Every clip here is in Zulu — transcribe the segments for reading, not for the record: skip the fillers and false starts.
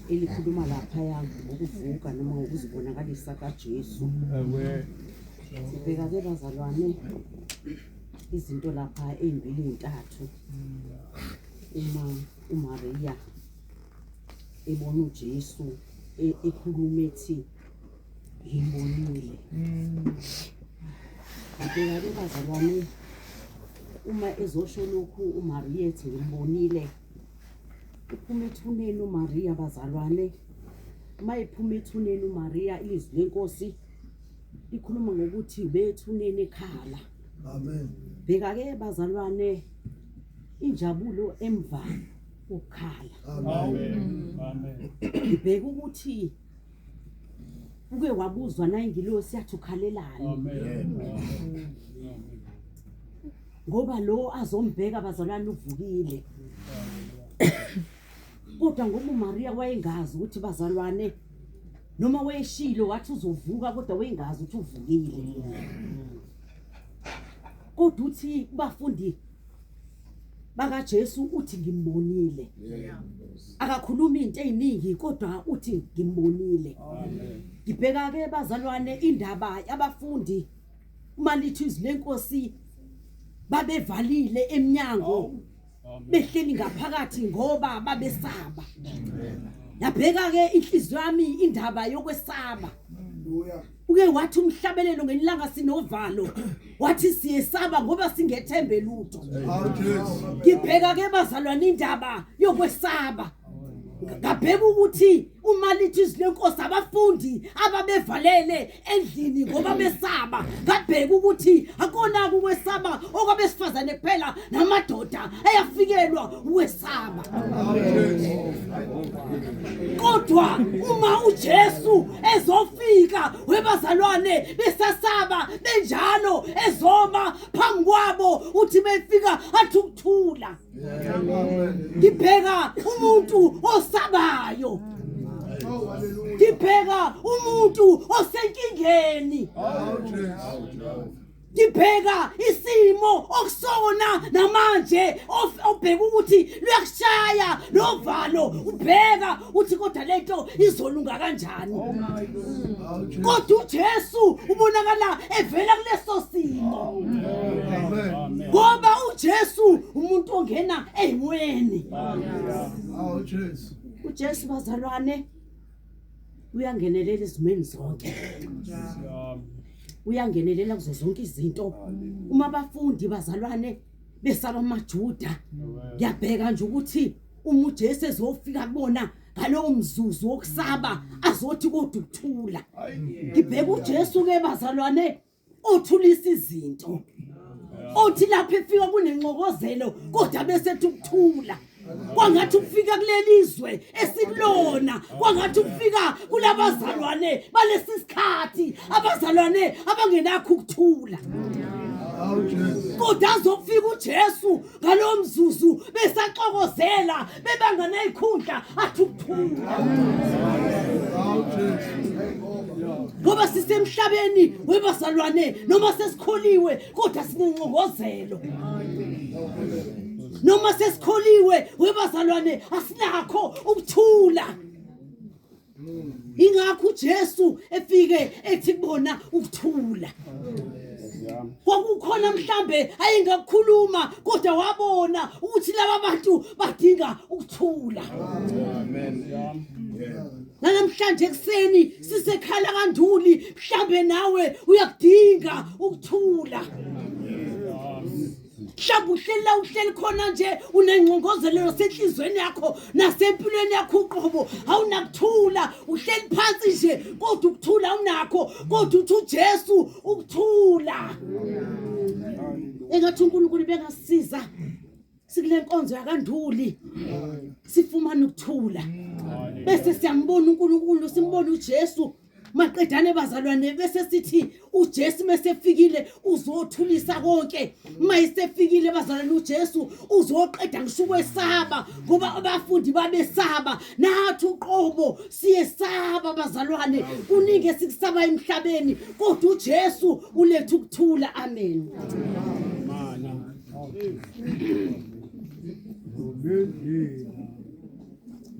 elikhuluma lapha ngokuvuka noma ngokuzibonakalisa kaJesu. Sibheka ke bazalwane izinto lapha ezimbili ezintathu. Uma uMaria ebona uJesu ekhuluma ethi ngimbonile. Sibheka ke bazalwane uma ezosho lokhu uMaria ethi ngimbonile, iphuma ethuneni uMaria bazalwane. Uma iphuma ethuneni uMaria, ilizwi lenkosi likhuluma ngokuthi bethuneni ekhala. Amen. Bheka ke bazalwane injabulo emva ukukhala. Amen. Amen. Ibheka ukuthi uke wabuzwa nayingilosi yathi ukhalelani. Amen. Ngoba lo azombheka bazalwane uvukile. Kodwa ngoba uMaria wayengazi ukuthi bazalwane noma weshilo wathi uzovuka kodwa wayengazi ukuthi uvukile. Kodwa uthi kubafundi bakaJesu uthi ngimbonile. Akakhuluma into eziningi kodwa uthi ngimbonile. Ngibheka ke bazalwane indaba yabafundi uma lithi izwi lenkosi babevalile eminyango behleli ngaphakathi ngoba babesaba. Yabheka ke inhliziyo yami indaba yokwesaba. Uke wathi umhlabelelo ngelanga sinovalo wathi siyesaba ngoba singethembe lutho. Ngibheka ke bazalwane indaba yokwesaba. Ngabheka ukuthi uma lithi izwi lenkosi abafundi ababevalele endlini ngoba besaba, ngabheka ukuthi akona ukwesaba okwabesifazane kuphela namadoda ayafikelwa ukwesaba. Kodwa uma uJesu ezofika webazalwane besasaba benjalo ezoma phambi kwabo uthi befika athi ukuthula. Ngibheka umuntu osabayo. Ngibheka umuntu osenkingeni. Ngibheka isimo okusona namanje obheka ukuthi luyakushaya lovalo, ubheka uthi kodwa lento izolunga kanjani. Kodwa uJesu ubonakala evela kuleso simo. Ngoba uJesu umuntu ongena emoyeni. uJesu bazalwane uyangenelela izimeni zonke. Uyangenelela kuzo zonke izinto. Uma abafundi bazalwane besaba amaJuda, ngiyabheka nje ukuthi uma uJesu ezofika kubona ngalowo mzuzu wokusaba azothi kodwa ukuthula. Ngibheka uJesu ke bazalwane othulisa izinto. Othi lapho efika kunenxokozelo kodwa bese ethi ukuthula. Kwangathi ukufika kuleli izwe esikulona, kwangathi ukufika kulabazalwane balesi sikhathi, abazalwane abangenakho ukuthula. Kodwa azofika uJesu ngalo mzuzu besaxokozela bebanga nezikhundla athi ukuthula. ngoba sisemhlabeni webazalwane noma sesikholiwe kodwa sinengcongozelo noma sesikholiwe webazalwane asinakho ukuthula ingakho uJesu efike ethi kubona ukuthula kwakukhona mhlambe ayingakukhuluma kodwa wabona ukuthi laba bantu badinga ukuthula namhlanje ekseni sisekhala kanduli mhlambe nawe uyakudinga ukuthula mhlawumbe uhleli khona nje unengcongozelo senhlizweni yakho nasempilweni yakho uqobo awunakuthula uhleli phansi nje kodwa ukuthula unakho kodwa uthi uJesu ukuthula engathi uNkulunkulu bengasisiza sikule nkonzo yakanduli sifumana ukuthula bese siyambona uNkulunkulu simbona uJesu maqedane bazalwane bese sithi uJesu mesefikile uzothulisa konke mayisefikile bazalwane uJesu uzoqeda ngisho ukwesaba ngoba abafundi babesaba nathi uqobo siyesaba bazalwane kuningi sikusaba emhlabeni kodwa uJesu uletha ukuthula amen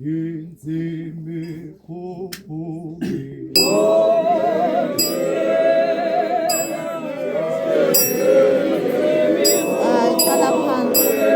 Yenzime khopho